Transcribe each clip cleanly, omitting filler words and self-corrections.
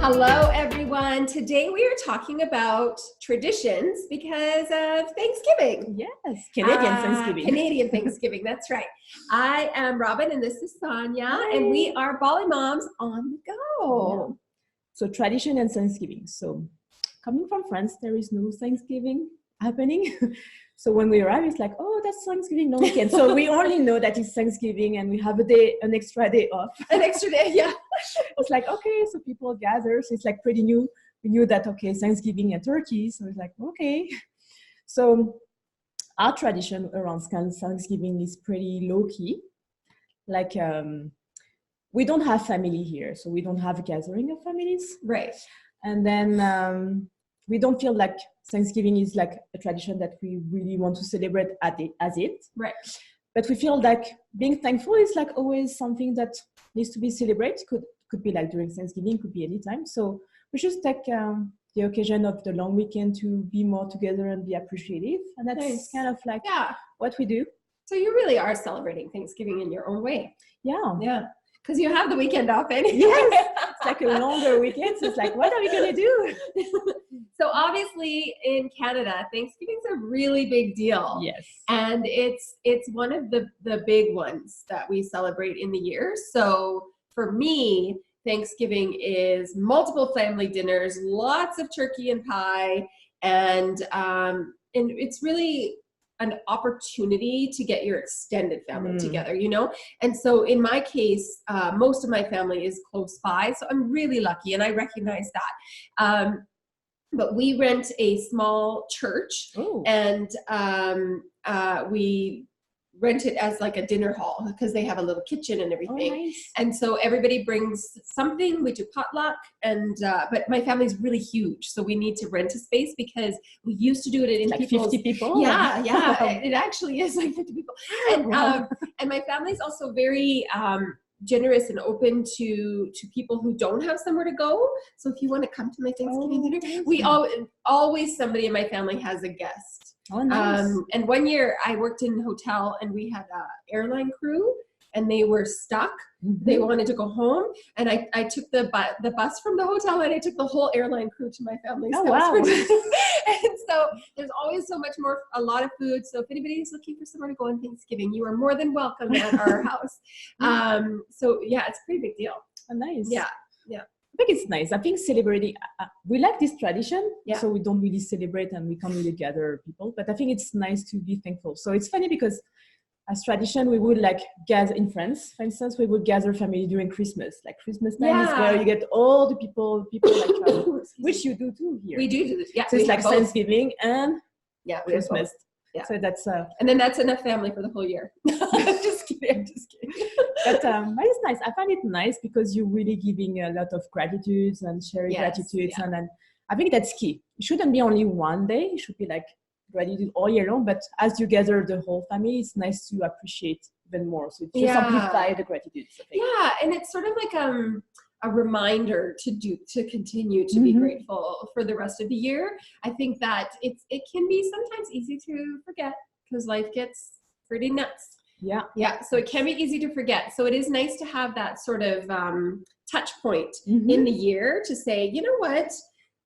Hello, everyone. Today we are talking about traditions because of Thanksgiving. Yes, Canadian Thanksgiving. Canadian Thanksgiving, that's right. I am Robin and this is Sonia. Hi. And we are Bolly Moms on the go. Yeah. So tradition and Thanksgiving. So coming from France, there is no Thanksgiving happening. So when we arrive, it's like, oh, that's Thanksgiving long weekend. So we only know that it's Thanksgiving and we have an extra day off. An extra day, yeah. It's like, okay, so people gather. So it's like pretty new. We knew that, okay, Thanksgiving and turkey. So it's like, okay. So our tradition around Thanksgiving is pretty low key. Like, we don't have family here. So we don't have a gathering of families. Right. And then we don't feel like Thanksgiving is like a tradition that we really want to celebrate as it. Right. But we feel like being thankful is like always something that needs to be celebrated. Could be like during Thanksgiving, could be anytime. So we just take the occasion of the long weekend to be more together and be appreciative. And that's kind of like what we do. So you really are celebrating Thanksgiving in your own way. Yeah. Yeah. Because you have the weekend off anyway. Yes. It's like a longer weekend. So it's like, what are we going to do? So obviously in Canada, Thanksgiving's a really big deal. Yes. And it's one of the big ones that we celebrate in the year. So for me, Thanksgiving is multiple family dinners, lots of turkey and pie, and it's really an opportunity to get your extended family together, you know? And so in my case, most of my family is close by, so I'm really lucky and I recognize that. But we rent a small church. Ooh. And we rent it as like a dinner hall because they have a little kitchen and everything. Oh, nice. And so everybody brings something. We do potluck, and but my family's really huge, so we need to rent a space because we used to do it in like 50 people. Yeah, it actually is like 50 people. And and my family's also very generous and open to people who don't have somewhere to go. So if you want to come to my Thanksgiving dinner, we always somebody in my family has a guest. Oh, nice. And one year I worked in a hotel and we had an airline crew and they were stuck. Mm-hmm. They wanted to go home. And I took the bus from the hotel and I took the whole airline crew to my family's house. Wow. And so there's always so much more, a lot of food. So if anybody is looking for somewhere to go on Thanksgiving, you are more than welcome at our house. So yeah, it's a pretty big deal. Oh, nice. Yeah. I think it's nice. I think celebrating, we like this tradition, yeah. So we don't really celebrate and we can't really gather people, but I think it's nice to be thankful. So it's funny because as tradition, we would like gather in France, for instance, we would gather family during Christmas. Like Christmas time is where you get all the people like travel, which you do too here. We do, yeah. So it's like both. Thanksgiving and Christmas. Yeah. So that's and then that's enough family for the whole year. I'm just kidding. But it's nice. I find it nice because you're really giving a lot of gratitudes and sharing gratitudes, and then I think that's key. It shouldn't be only one day. It should be like gratitude all year long. But as you gather the whole family, it's nice to appreciate even more. So it just amplify the gratitude. Yeah, and it's sort of like a reminder to continue to be grateful for the rest of the year. I think that it can be sometimes easy to forget because life gets pretty nuts. Yeah. So it can be easy to forget. So it is nice to have that sort of touch point in the year to say, you know what,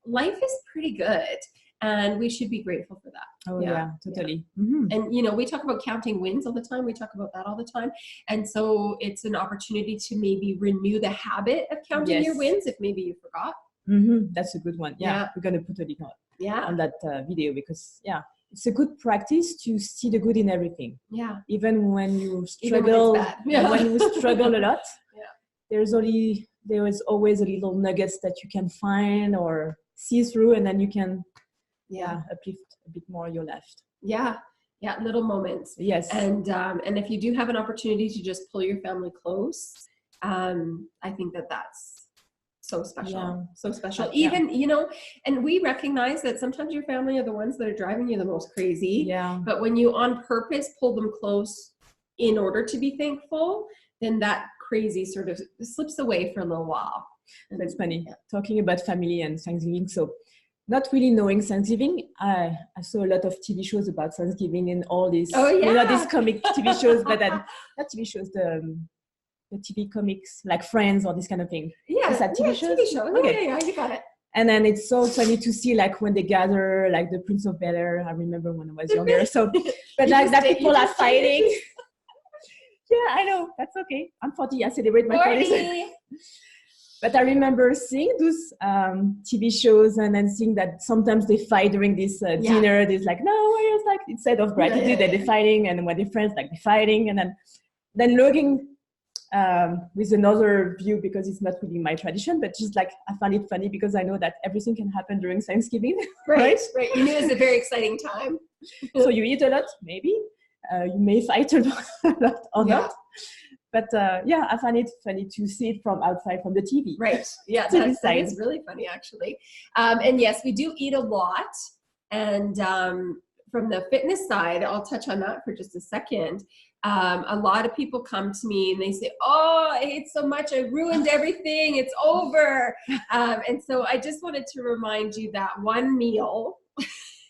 life is pretty good. And we should be grateful for that. Oh, yeah totally. Yeah. Mm-hmm. And, you know, we talk about counting wins all the time. We talk about that all the time. And so it's an opportunity to maybe renew the habit of counting your wins if maybe you forgot. That's a good one. Yeah. We're going to put a link on that video because, it's a good practice to see the good in everything. Yeah. Even when you struggle, when you struggle a lot, there is always a little nuggets that you can find or see through, and then you can uplift a bit more your life. Yeah, little moments. Yes. And if you do have an opportunity to just pull your family close, I think that's so special. So special. Even, you know, and we recognize that sometimes your family are the ones that are driving you the most crazy. Yeah. But when you on purpose pull them close in order to be thankful, then that crazy sort of slips away for a little while. That's funny. Talking about family and Thanksgiving. So not really knowing Thanksgiving, I saw a lot of TV shows about Thanksgiving and all these, these comic TV shows, but not TV shows, the TV comics, like Friends or this kind of thing? Yeah, is that TV shows? TV show. Okay. Yeah, you got it. And then it's so funny to see like when they gather, like the Prince of Bel-Air. I remember when I was younger. So, but like that people are fighting. Yeah, I know. That's okay. I'm 40. I celebrate my 40s. But I remember seeing those TV shows and then seeing that sometimes they fight during this dinner. There's like, no, it's like instead of gratitude that they're fighting, and when they're friends, like they're fighting, and then looking with another view, because it's not really my tradition, but just like I find it funny because I know that everything can happen during Thanksgiving. Right. You knew it was a very exciting time. So you eat a lot, maybe. You may fight a lot or not. But I find it funny to see it from outside, from the TV. Right. Yeah, that is really funny, actually. And yes, we do eat a lot. And from the fitness side, I'll touch on that for just a second. A lot of people come to me and they say, oh, I ate so much, I ruined everything, it's over. And so I just wanted to remind you that one meal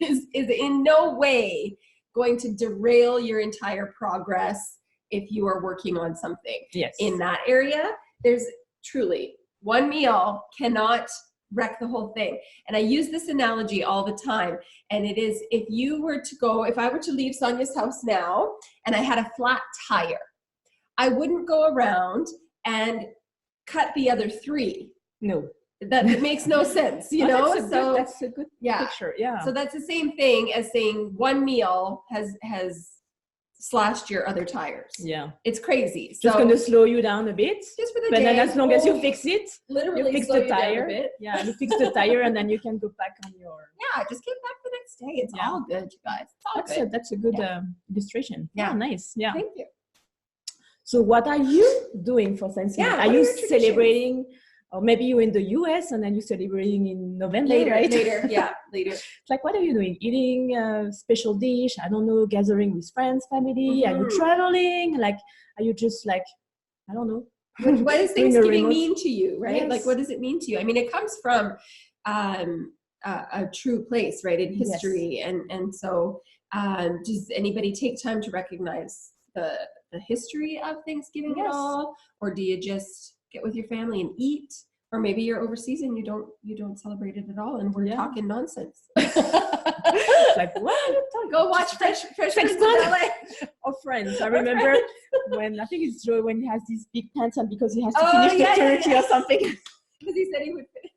is in no way going to derail your entire progress if you are working on something in that area. There's truly one meal cannot wreck the whole thing. And I use this analogy all the time. And it is, if I were to leave Sonia's house now and I had a flat tire, I wouldn't go around and cut the other 3. No. That makes no sense, you know? That's a good picture. Yeah. So that's the same thing as saying one meal has slashed your other tires. Yeah. It's crazy. Just going to slow you down a bit. Just for the day. But then as long as you fix it, literally you fix the tire. Yeah, you fix the tire and then you can go back on your... Yeah, just get back the next day. It's all good, you guys. It's all good. That's a good illustration. Yeah, nice. Yeah. Thank you. So what are you doing for Thanksgiving? Are you celebrating... Or maybe you're in the US and then you're celebrating in November, right? Later. It's like, what are you doing? Eating a special dish? I don't know, gathering with friends, family? Are you traveling? Like, are you just like, I don't know. What does Thanksgiving mean to you, right? Yes. Like, what does it mean to you? I mean, it comes from a true place, right, in history. And so does anybody take time to recognize the history of Thanksgiving at all? Or do you just get with your family and eat? Or maybe you're overseas and you don't celebrate it at all, and we're talking nonsense. Like, what? Go watch Fresh Prince of Bel-Air. Or Friends. I remember when, I think it's Joe, when he has these big pants on because he has to finish the turkey or something. Because he said he would finish.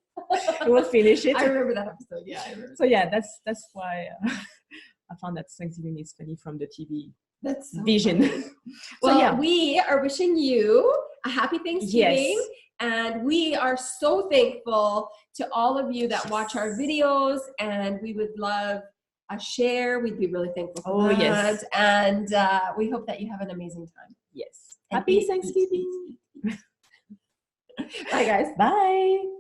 He will finish it. I remember that episode. Yeah, I remember. So yeah, that's why I found that Thanksgiving is funny from the TV. That's so vision. Well, we are wishing you a happy Thanksgiving. And we are so thankful to all of you that watch our videos, and we would love a share. We'd be really thankful for that. Yes. And we hope that you have an amazing time. Yes. Happy Thanksgiving. Bye, guys. Bye.